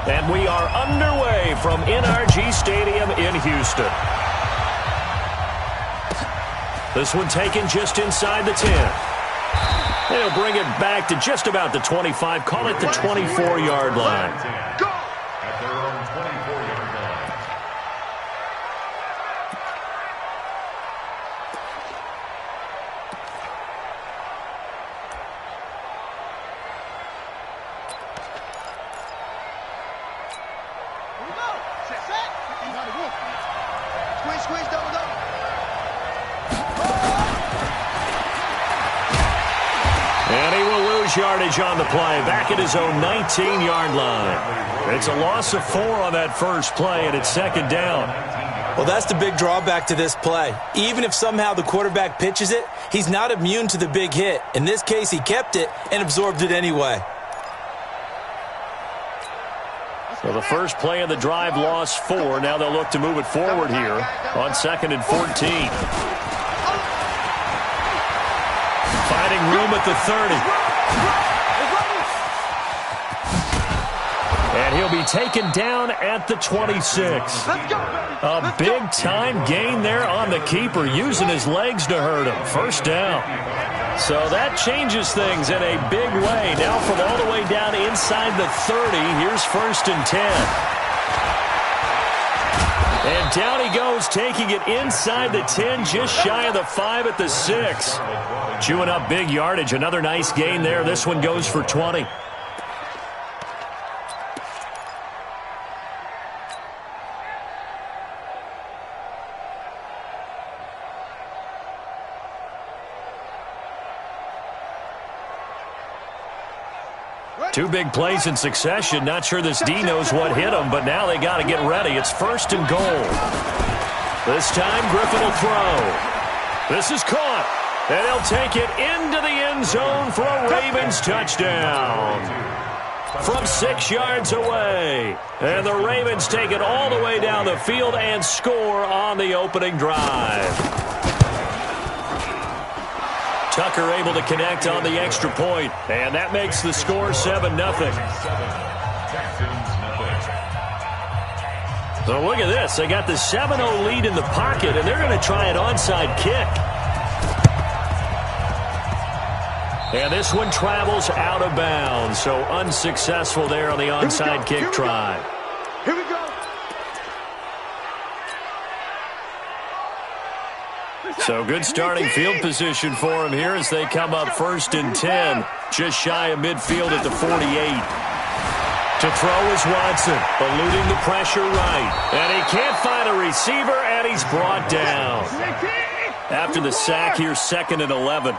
And we are underway from NRG Stadium in Houston. This one taken just inside the 10. They'll bring it back to just about the 25. Call it the 24-yard line. At their own 24-yard line. Squeeze, double. And he will lose yardage on the play, back at his own 19-yard line. It's a loss of 4 on that first play, and it's second down. Well, that's the big drawback to this play. Even if somehow the quarterback pitches it, he's not immune to the big hit. In this case, he kept it and absorbed it anyway. So the first play of the drive lost 4. Now they'll look to move it forward here on 2nd and 14. Finding room at the 30. And he'll be taken down at the 26. A big-time gain there on the keeper, using his legs to hurt him. First down. So that changes things in a big way. Now from all the way down inside the 30, here's 1st and 10. And down he goes, taking it inside the 10, just shy of the 5 at the 6. Chewing up big yardage. Another nice gain there. This one goes for 20. Two big plays in succession. Not sure this D knows what hit him, but now they got to get ready. It's 1st and goal. This time, Griffin will throw. This is caught. And they'll take it into the end zone for a Ravens touchdown. From 6 yards away. And the Ravens take it all the way down the field and score on the opening drive. Tucker able to connect on the extra point, and that makes the score 7-0. So look at this. They got the 7-0 lead in the pocket, and they're going to try an onside kick. And this one travels out of bounds, so unsuccessful there on the onside kick try. Here we go. So good starting field position for him here as they come up 1st and 10, just shy of midfield at the 48. To throw is Watson, eluding the pressure right. And he can't find a receiver, and he's brought down. After the sack, here's 2nd and 11.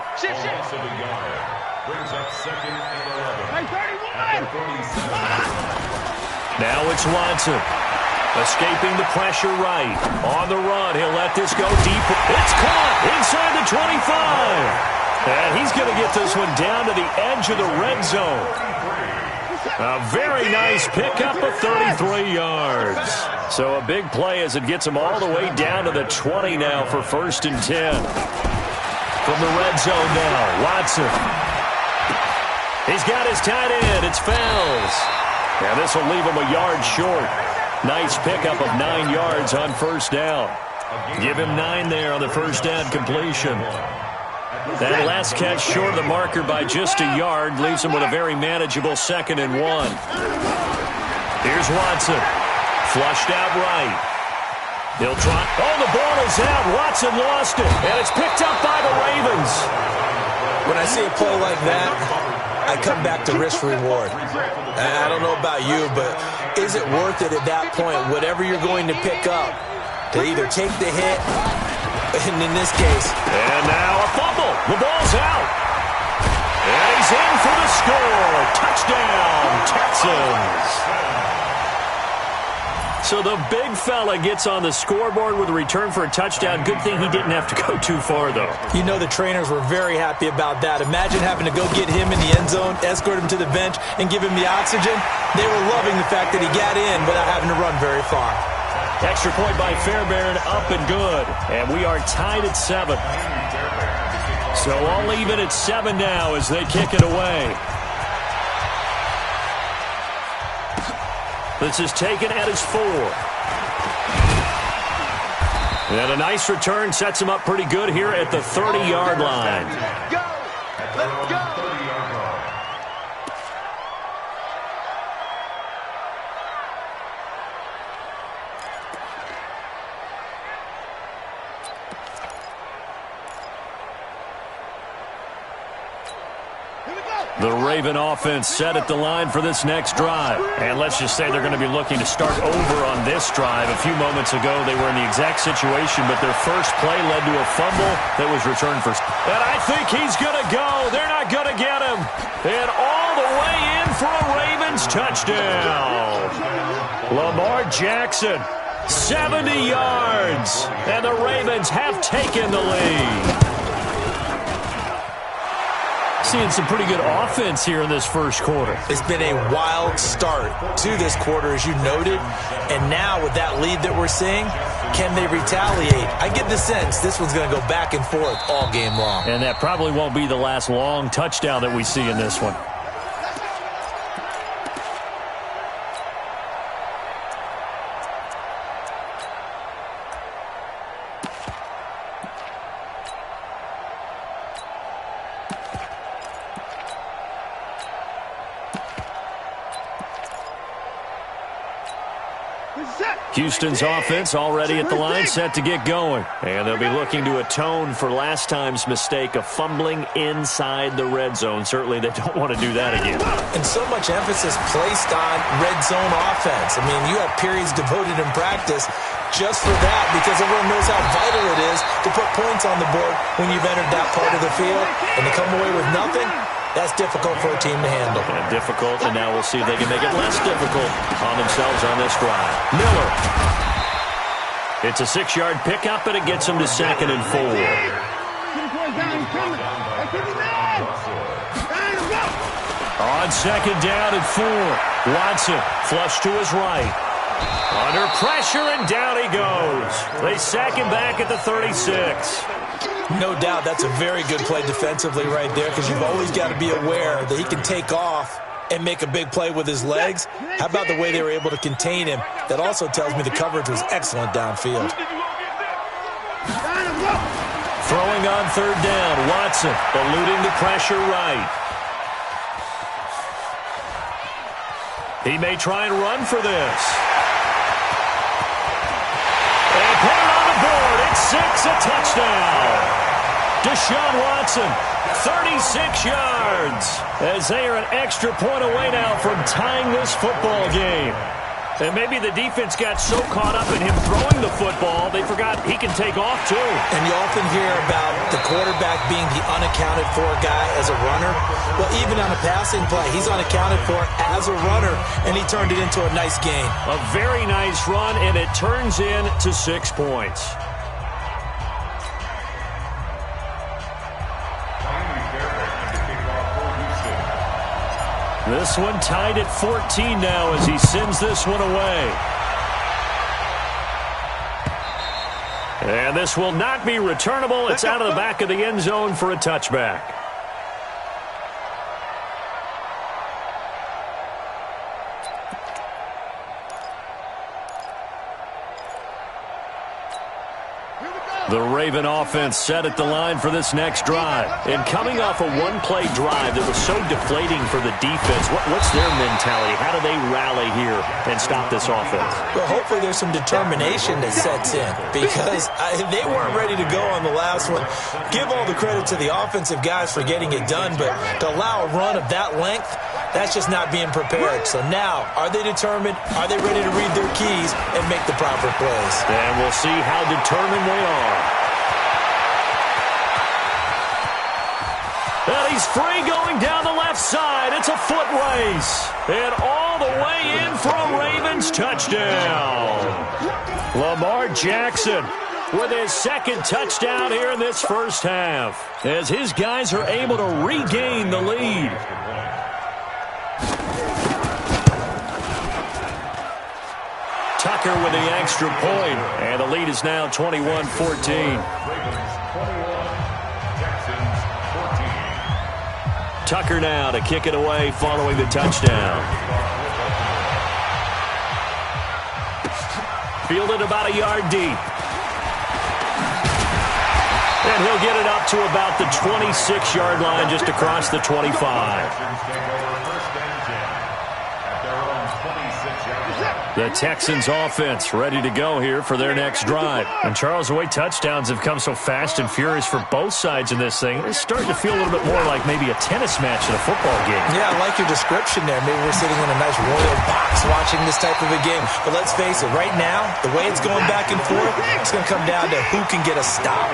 Now it's Watson. Escaping the pressure right. On the run, he'll let this go deep. It's caught inside the 25. And he's going to get this one down to the edge of the red zone. A very nice pickup of 33 yards. So a big play as it gets him all the way down to the 20 now for 1st and 10. From the red zone now, Watson. He's got his tight end. It's Fells. And this will leave him a yard short. Nice pickup of 9 yards on 1st down. Give him 9 there on the 1st down completion. That last catch short of the marker by just a yard leaves him with a very manageable 2nd and 1. Here's Watson. Flushed out right. He'll try. Oh, the ball is out. Watson lost it. And it's picked up by the Ravens. When I see a play like that, I come back to risk reward. I don't know about you, but is it worth it at that point, whatever you're going to pick up, to either take the hit, and in this case. And now a fumble. The ball's out. And he's in for the score. Touchdown, Texans. So the big fella gets on the scoreboard with a return for a touchdown. Good thing he didn't have to go too far, though. You know the trainers were very happy about that. Imagine having to go get him in the end zone, escort him to the bench, and give him the oxygen. They were loving the fact that he got in without having to run very far. Extra point by Fairbairn, up and good. And we are tied at 7. So all even at 7 now as they kick it away. This is taken at his 4. And a nice return sets him up pretty good here at the 30-yard line. Go! Let's go! The Raven offense set at the line for this next drive. And let's just say they're going to be looking to start over on this drive. A few moments ago, they were in the exact situation, but their first play led to a fumble that was returned for. And I think he's going to go. They're not going to get him. And all the way in for a Ravens touchdown. Lamar Jackson, 70 yards. And the Ravens have taken the lead. Seeing some pretty good offense here in this first quarter. It's been a wild start to this quarter, as you noted. And now with that lead that we're seeing, can they retaliate? I get the sense this one's going to go back and forth all game long. And that probably won't be the last long touchdown that we see in this one. Houston's offense already at the line, set to get going. And they'll be looking to atone for last time's mistake of fumbling inside the red zone. Certainly they don't want to do that again. And so much emphasis placed on red zone offense. I mean, you have periods devoted in practice just for that, because everyone knows how vital it is to put points on the board when you've entered that part of the field. And to come away with nothing, that's difficult for a team to handle. And difficult, and now we'll see if they can make it less difficult on themselves on this drive. Miller. It's a 6-yard pickup, and it gets him to 2nd and 4. On 2nd down and 4. Watson, flush to his right. Under pressure, and down he goes. They sack him back at the 36. No doubt that's a very good play defensively right there, because you've always got to be aware that he can take off and make a big play with his legs. How about the way they were able to contain him? That also tells me the coverage was excellent downfield. Throwing on 3rd down, Watson eluding the pressure right. He may try and run for this. And put it on the board. It's 6, a touchdown. Deshaun Watson, 36 yards, as they are an extra point away now from tying this football game. And maybe the defense got so caught up in him throwing the football, they forgot he can take off too. And you often hear about the quarterback being the unaccounted for guy as a runner. Well, even on a passing play, he's unaccounted for as a runner, and he turned it into a nice gain. A very nice run, and it turns into 6 points. This one tied at 14 now as he sends this one away. And this will not be returnable. It's out of the back of the end zone for a touchback. The Raven offense set at the line for this next drive. And coming off a one-play drive that was so deflating for the defense, what's their mentality? How do they rally here and stop this offense? Well, hopefully there's some determination that sets in, because they weren't ready to go on the last one. Give all the credit to the offensive guys for getting it done, but to allow a run of that length, that's just not being prepared. So now, are they determined? Are they ready to read their keys and make the proper plays? And we'll see how determined they are. And he's free going down the left side. It's a foot race. And all the way in for a Ravens touchdown. Lamar Jackson with his 2nd touchdown here in this first half, as his guys are able to regain the lead. Tucker with the extra point, and the lead is now 21-14. Tucker now to kick it away following the touchdown. Fielded about a yard deep. And he'll get it up to about the 26-yard line, just across the 25. The Texans offense ready to go here for their next drive. And Charles, the way touchdowns have come so fast and furious for both sides in this thing, it's starting to feel a little bit more like maybe a tennis match in a football game. Yeah, I like your description there. Maybe we're sitting in a nice royal box watching this type of a game. But let's face it, right now, the way it's going back and forth, it's going to come down to who can get a stop.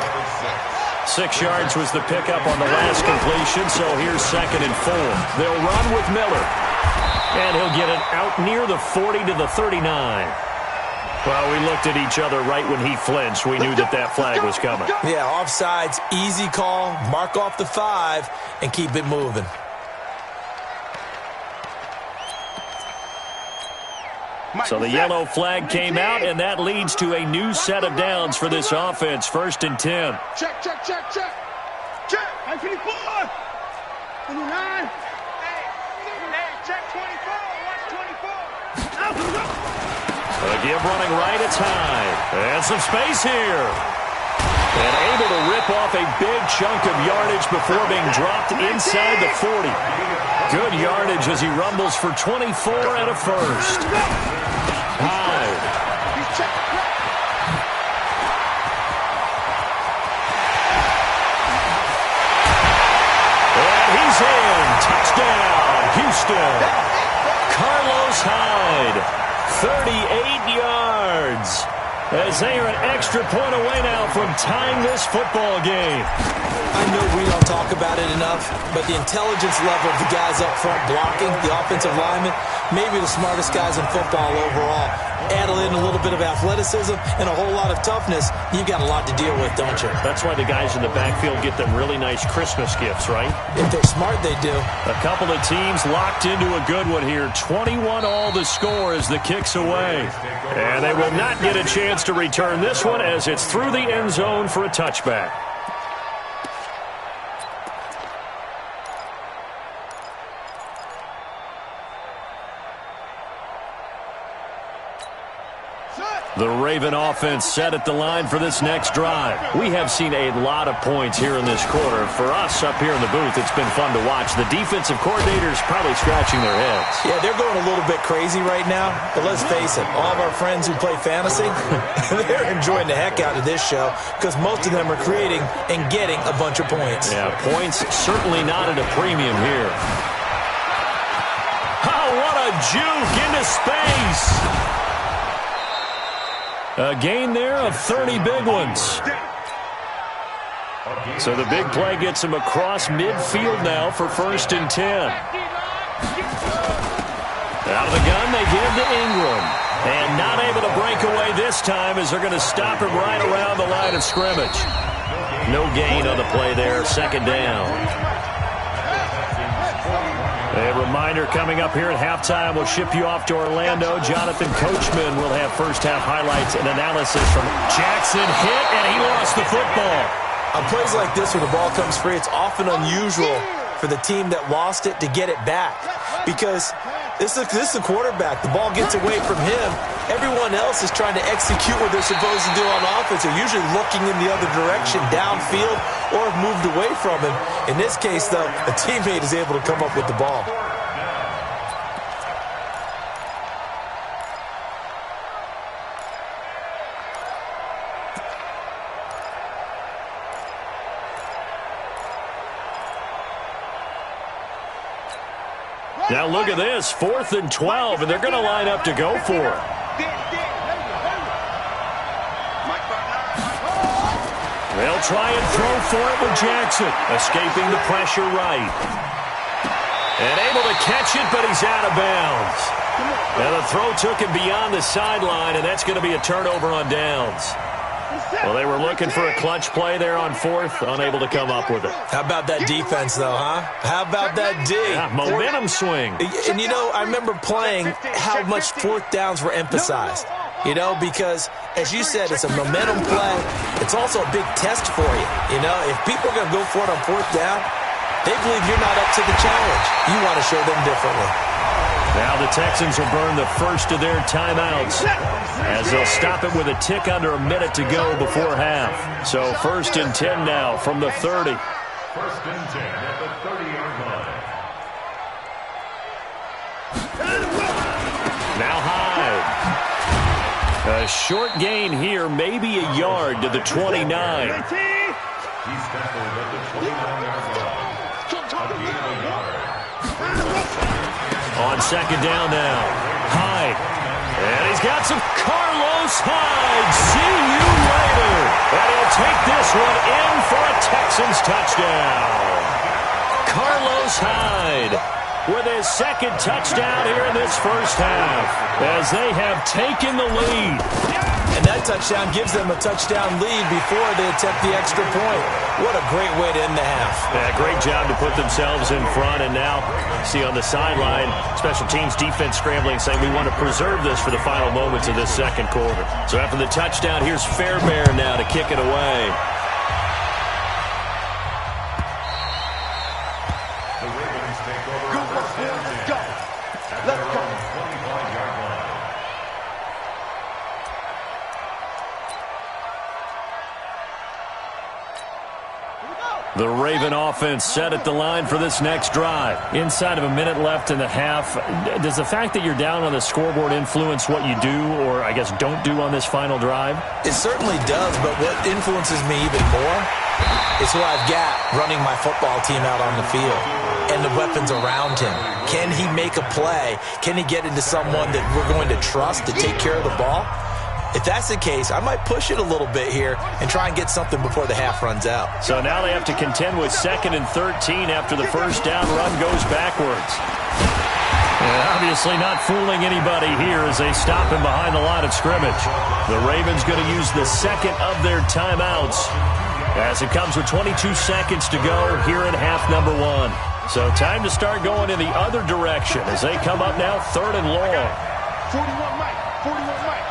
6 yards was the pickup on the last completion, so here's 2nd and 4. They'll run with Miller. And he'll get it out near the 40 to the 39. Well, we looked at each other right when he flinched. We knew that that flag was coming. Yeah, offsides, easy call, mark off the 5, and keep it moving. So the yellow flag came out, and that leads to a new set of downs for this offense. 1st and 10. Check. Check. I feel it. 29. Check 24. Watch 24. Give running right, it's high. And some space here. And able to rip off a big chunk of yardage before being dropped inside the 40. Good yardage as he rumbles for 24 and a first. Hyde. And he's in. Touchdown, Houston. Carlos Hyde, 38 yards. As they are an extra point away now from tying this football game. I know we don't talk about it enough, but the intelligence level of the guys up front blocking, the offensive linemen, maybe the smartest guys in football overall. Add in a little bit of athleticism and a whole lot of toughness, you've got a lot to deal with, don't you? That's why the guys in the backfield get them really nice Christmas gifts, right? If they're smart, they do. A couple of teams locked into a good one here. 21 all the score as the kick's away. And they will not get a chance to return this one as it's through the end zone for a touchback. The Raven offense set at the line for this next drive. We have seen a lot of points here in this quarter. For us up here in the booth, it's been fun to watch. The defensive coordinators probably scratching their heads. Yeah, they're going a little bit crazy right now. But let's face it, all of our friends who play fantasy, they're enjoying the heck out of this show because most of them are creating and getting a bunch of points. Yeah, points certainly not at a premium here. Oh, what a juke into space. A gain there of 30 big ones. So the big play gets him across midfield now for 1st and 10. Out of the gun, they give to Ingram. And not able to break away this time as they're going to stop him right around the line of scrimmage. No gain on the play there, 2nd down. A reminder coming up here at halftime. We'll ship you off to Orlando. Jonathan Coachman will have first-half highlights and analysis from Jackson. Hit, and he lost the football. On plays like this where the ball comes free, it's often unusual for the team that lost it to get it back. Because this is a quarterback. The ball gets away from him. Everyone else is trying to execute what they're supposed to do on offense. They're usually looking in the other direction, downfield, or have moved away from him. In this case, though, a teammate is able to come up with the ball. Now look at this, 4th and 12, and they're going to line up to go for it. They'll try and throw for it with Jackson, escaping the pressure right. And able to catch it, but he's out of bounds. And the throw took him beyond the sideline, and that's going to be a turnover on downs. Well, they were looking for a clutch play there on 4th, unable to come up with it. How about that defense, though, huh? How about that D? Yeah, momentum swing. And, you know, I remember playing how much 4th downs were emphasized. You know, because, as you said, it's a momentum play. It's also a big test for you. You know, if people are going to go for it on 4th down, they believe you're not up to the challenge. You want to show them differently. Now the Texans will burn the first of their timeouts as they'll stop it with a tick under a minute to go before half. So 1st and 10 now from the 30. 1st and 10 at the 30-yard line. Now Hyde. A short gain here, maybe a yard to the 29. He's tackled at the 29-yard line. A gain of a yard. On 2nd down now. Hyde. And he's got some Carlos Hyde. See you later. And he'll take this one in for a Texans touchdown. Carlos Hyde with his 2nd touchdown here in this first half as they have taken the lead. And that touchdown gives them a touchdown lead before they attempt the extra point. What a great way to end the half. Yeah, great job to put themselves in front. And now, see on the sideline, special teams defense scrambling, saying we want to preserve this for the final moments of this 2nd quarter. So after the touchdown, here's Fairbairn now to kick it away. The Ravens take over. Let's go. Let's go. 25-yard line. The Raven offense set at the line for this next drive. Inside of a minute left in the half, does the fact that you're down on the scoreboard influence what you do or, I guess, don't do on this final drive? It certainly does, but what influences me even more is who I've got running my football team out on the field and the weapons around him. Can he make a play? Can he get into someone that we're going to trust to take care of the ball? If that's the case, I might push it a little bit here and try and get something before the half runs out. So now they have to contend with 2nd and 13 after the first down run goes backwards. And obviously not fooling anybody here as they stop him behind the line of scrimmage. The Ravens going to use the 2nd of their timeouts as it comes with 22 seconds to go here in half number 1. So time to start going in the other direction as they come up now 3rd and long. 41 Mike. 41 Mike.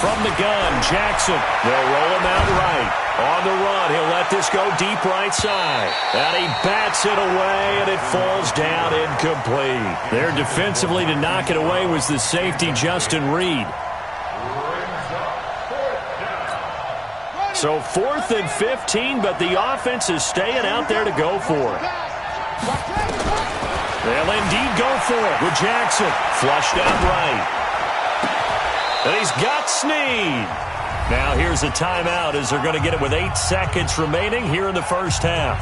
From the gun, Jackson. They'll roll him out right. On the run, he'll let this go deep right side. And he bats it away, and it falls down incomplete. There defensively to knock it away was the safety, Justin Reed. So 4th and 15, but the offense is staying out there to go for it. They'll indeed go for it with Jackson. Flushed out right. And he's got Snead. Now here's a timeout as they're going to get it with 8 seconds remaining here in the first half.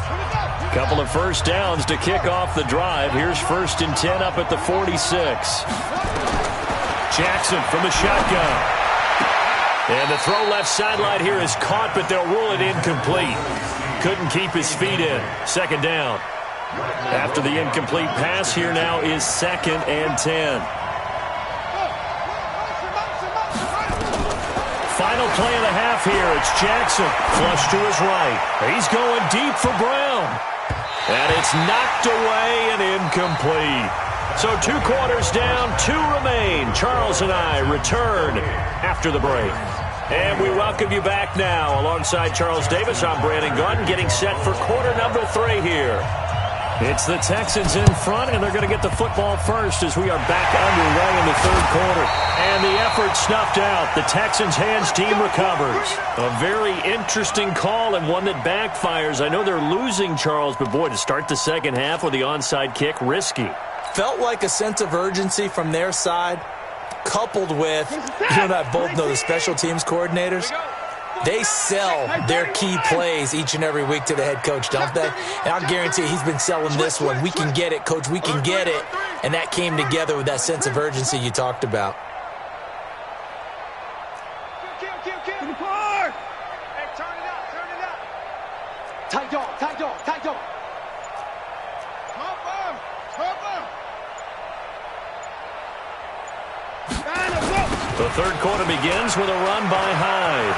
Couple of first downs to kick off the drive. Here's 1st and 10 up at the 46. Jackson from the shotgun. And the throw left sideline here is caught, but they'll rule it incomplete. Couldn't keep his feet in. 2nd down. After the incomplete pass, here now is 2nd and 10. Final play of the half here. It's Jackson. Flush to his right. He's going deep for Brown. And it's knocked away and incomplete. So 2 quarters down, 2 remain. Charles and I return after the break. And we welcome you back now. Alongside Charles Davis, I'm Brandon Gunn, getting set for quarter number 3 here. It's the Texans in front, and they're going to get the football first as we are back underway in the 3rd quarter. And the effort snuffed out. The Texans' hands team recovers. A very interesting call and one that backfires. I know they're losing, Charles, but boy, to start the 2nd half with the onside kick, risky. Felt like a sense of urgency from their side, coupled with, you and I both know the special teams coordinators. They sell their key plays each and every week to the head coach, don't they? And I'll guarantee he's been selling this one. We can get it, coach. We can get it. And that came together with that sense of urgency you talked about. Hey, turn it up, turn it up. Tight dog, tight dog, tight dog. The 3rd quarter begins with a run by Hyde.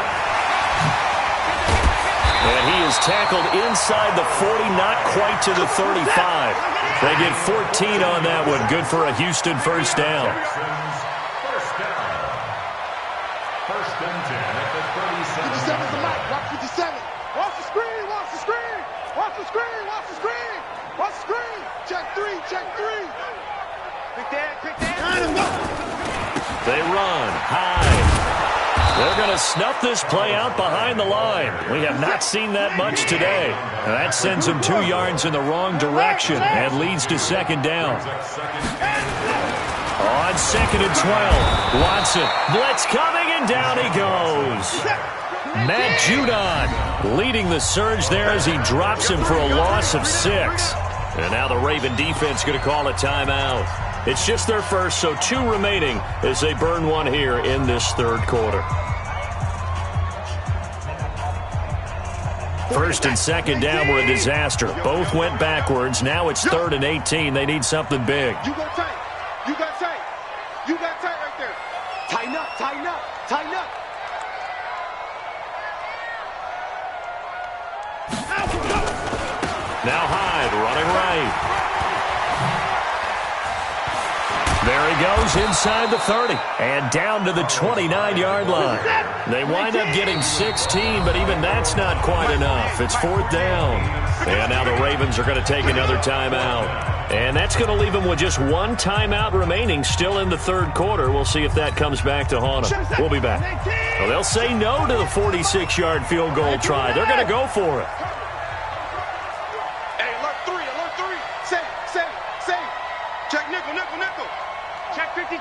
And he is tackled inside the 40, not quite to the 35. They get 14 on that one. Good for a Houston first down. First down. 1st and 10 at the 37. 57's the mic. Watch 57. Watch the screen. Watch the screen. Watch the screen. Watch the screen. check three. Quick there. They run high. They're going to snuff this play out behind the line. We have not seen that much today. And that sends them 2 yards in the wrong direction and leads to second down. On 2nd and 12, Watson, blitz coming, and down he goes. Matt Judon leading the surge there as he drops him for a loss of 6. And now the Raven defense going to call a timeout. It's just their first, so 2 remaining as they burn one here in this third quarter. First and second down were a disaster. Both went backwards. Now it's 3rd and 18. They need something big. You got tight. You got tight right there. Tighten up. Now Hyde running right. There he goes inside the 30 and down to the 29-yard line. They wind up getting 16, but even that's not quite enough. It's 4th down. And now the Ravens are going to take another timeout. And that's going to leave them with just 1 timeout remaining still in the third quarter. We'll see if that comes back to haunt them. We'll be back. Well, they'll say no to the 46-yard field goal try. They're going to go for it. Hey, alert 3. Save. Check nickel. Check 52.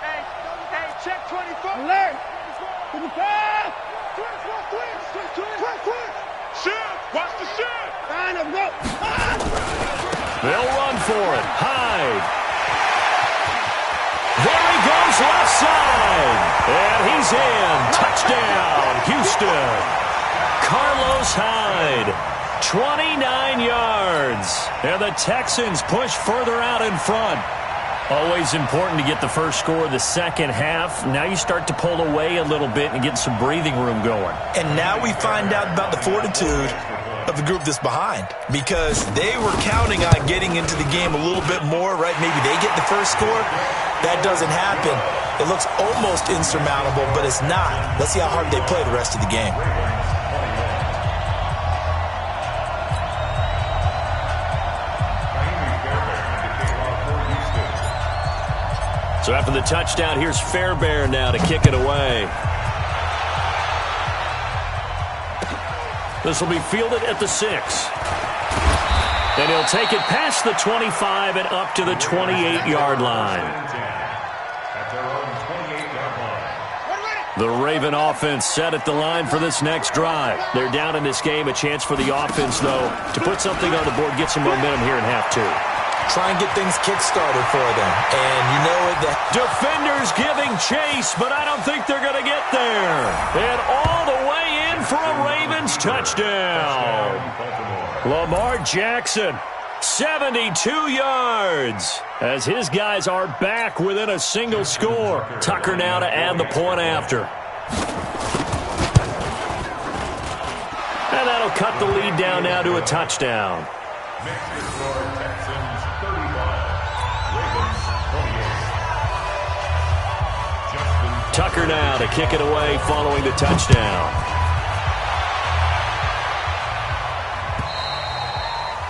Hey, check 24. Alert. 55. Twitch. Shit. Watch the shit. Line up, go. They'll run for it. Hyde. There he goes left side. And he's in. Touchdown, Houston. Carlos Hyde. 29 yards. And the Texans push further out in front. Always important to get the first score of the second half. Now you start to pull away a little bit and get some breathing room going. And now we find out about the fortitude of the group that's behind, because they were counting on getting into the game a little bit more, right? Maybe they get the first score. That doesn't happen. It looks almost insurmountable, but it's not. Let's see how hard they play the rest of the game. So after the touchdown, here's Fairbairn now to kick it away. This will be fielded at the 6. And he'll take it past the 25 and up to the 28-yard line. The Raven offense set at the line for this next drive. They're down in this game. A chance for the offense, though, to put something on the board, get some momentum here in half 2. Try and get things kick-started for them. And you know it. Defenders giving chase, but I don't think they're going to get there. And all the way in for a Ravens touchdown. Lamar Jackson, 72 yards, as his guys are back within a single score. Tucker now to add the point after. And that'll cut the lead down now to a touchdown. Tucker now to kick it away following the touchdown.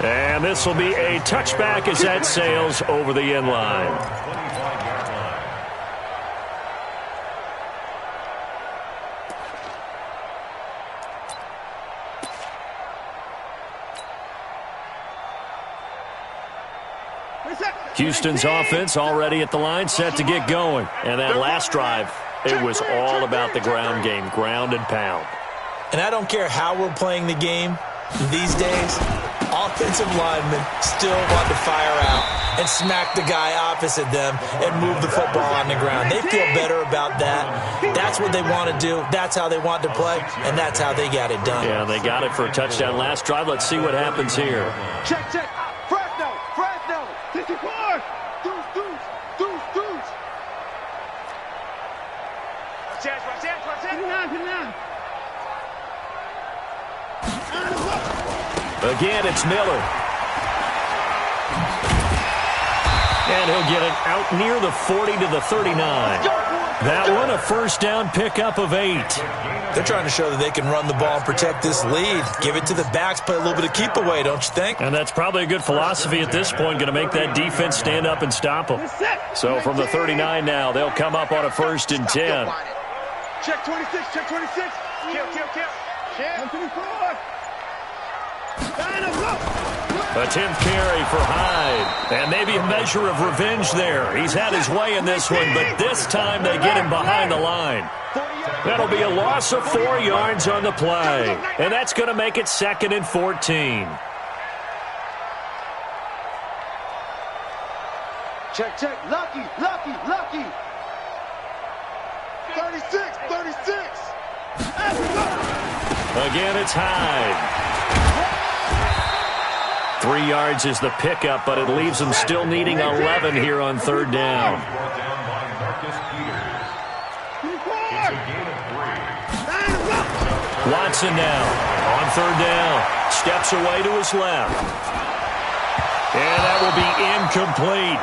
And this will be a touchback as that sails over the end line. Houston's offense already at the line, set to get going. And that last drive, it was all about the ground game, ground and pound. And I don't care how we're playing the game these days, offensive linemen still want to fire out and smack the guy opposite them and move the football on the ground. They feel better about that. That's what they want to do. That's how they want to play, and that's how they got it done. Yeah, they got it for a touchdown last drive. Let's see what happens here. Check. Fresno. 54. Deuce. Again, it's Miller. And he'll get it out near the 40 to the 39. That one a first down pickup of 8. They're trying to show that they can run the ball and protect this lead. Give it to the backs, play a little bit of keep away, don't you think? And that's probably a good philosophy at this point, going to make that defense stand up and stop them. So from the 39 now, they'll come up on a 1st and 10. Check 26, check 26. Kill. Check. 24. A 10th carry for Hyde. And maybe a measure of revenge there. He's had his way in this one, but this time they get him behind the line. That'll be a loss of 4 yards on the play. And that's going to make it 2nd and 14. Check. Lucky. 36. Again, it's Hyde. 3 yards is the pickup, but it leaves them still needing 11 here on 3rd down. Watson now on 3rd down. Steps away to his left. And that will be incomplete.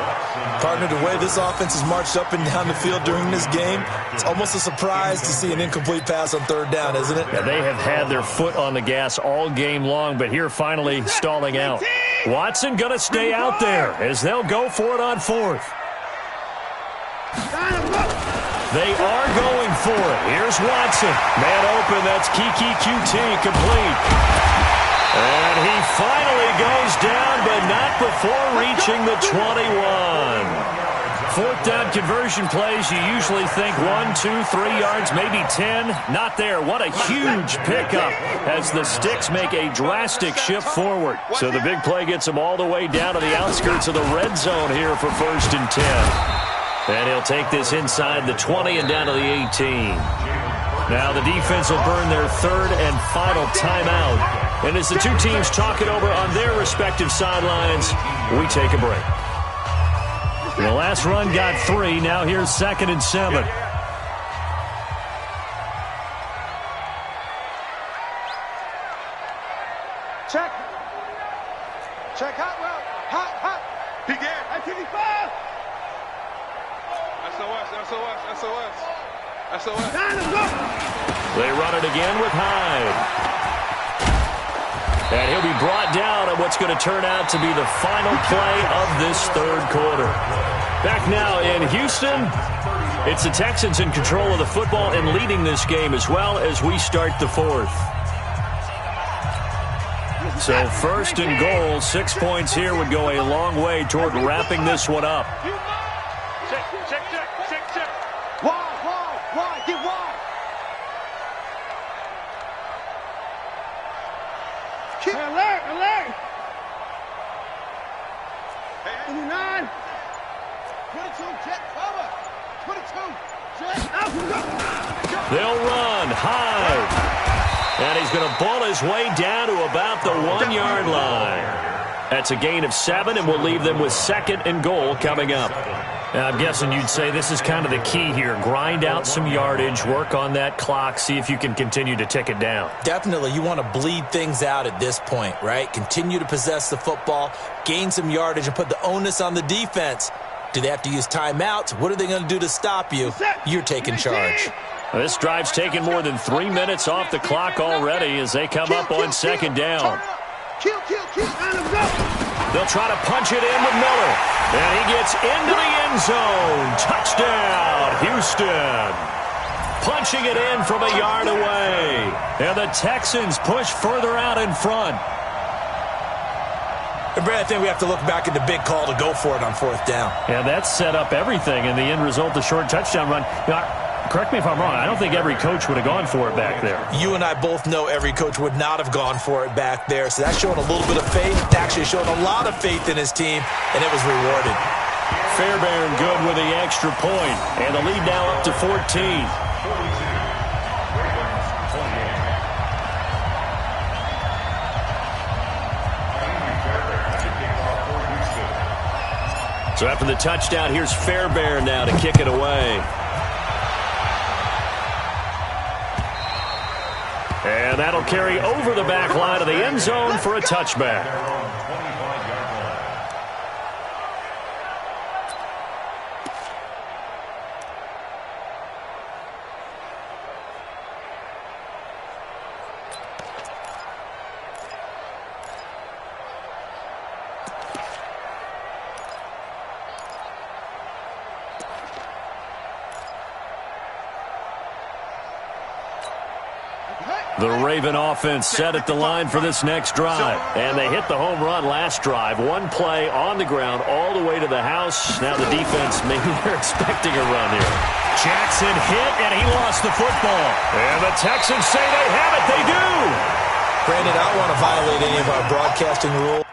Partner, the way this offense has marched up and down the field during this game, it's almost a surprise to see an incomplete pass on 3rd down, isn't it? Yeah, they have had their foot on the gas all game long, but here finally stalling out. Watson going to stay out there as they'll go for it on 4th. They are going for it. Here's Watson. Man open, that's Kiki QT complete. And he finally goes down, but not before reaching the 21. 4th down conversion plays, you usually think 1, 2, 3 yards, maybe 10. Not there. What a huge pickup as the Sticks make a drastic shift forward. So the big play gets them all the way down to the outskirts of the red zone here for 1st and 10. And he'll take this inside the 20 and down to the 18. Now the defense will burn their 3rd and final timeout. And as the two teams talk it over on their respective sidelines, we take a break. The last run got 3. Now here's 2nd and 7. Check hot route. Hot. He get. I-25. SOS. They run it again with Hyde. And he'll be brought down at what's going to turn out to be the final play of this 3rd quarter. Back now in Houston, it's the Texans in control of the football and leading this game as well as we start the 4th. So 1st and goal, 6 points here would go a long way toward wrapping this one up. Check. Wide. Get wide. Alert. 29. 22, jet cover. 22, jet out. They'll run. Hyde. And he's going to ball his way down to about the 1 yard line. That's a gain of 7, and we'll leave them with 2nd and goal coming up. Now, I'm guessing you'd say this is kind of the key here. Grind out some yardage, work on that clock, see if you can continue to tick it down. Definitely. You want to bleed things out at this point, right? Continue to possess the football, gain some yardage, and put the onus on the defense. Do they have to use timeouts? What are they going to do to stop you? You're taking charge. This drive's taken more than 3 minutes off the clock already as they come up on 2nd down. Kill. They'll try to punch it in with Miller. And he gets into the end zone. Touchdown, Houston. Punching it in from a yard away. And the Texans push further out in front. And Brad, I think we have to look back at the big call to go for it on 4th down. Yeah, that set up everything in the end result, the short touchdown run. Correct me if I'm wrong. I don't think every coach would have gone for it back there. You and I both know every coach would not have gone for it back there. So that's showing a little bit of faith. Actually showing a lot of faith in his team, and it was rewarded. Fairbairn good with the extra point. And the lead now up to 14. So after the touchdown, here's Fairbairn now to kick it away. And that'll carry over the back line of the end zone for a touchback. The Raven offense set at the line for this next drive. And they hit the home run last drive. One play on the ground all the way to the house. Now the defense, maybe they're expecting a run here. Jackson hit, and he lost the football. And the Texans say they have it. They do. Brandon, I don't want to violate any of our broadcasting rules.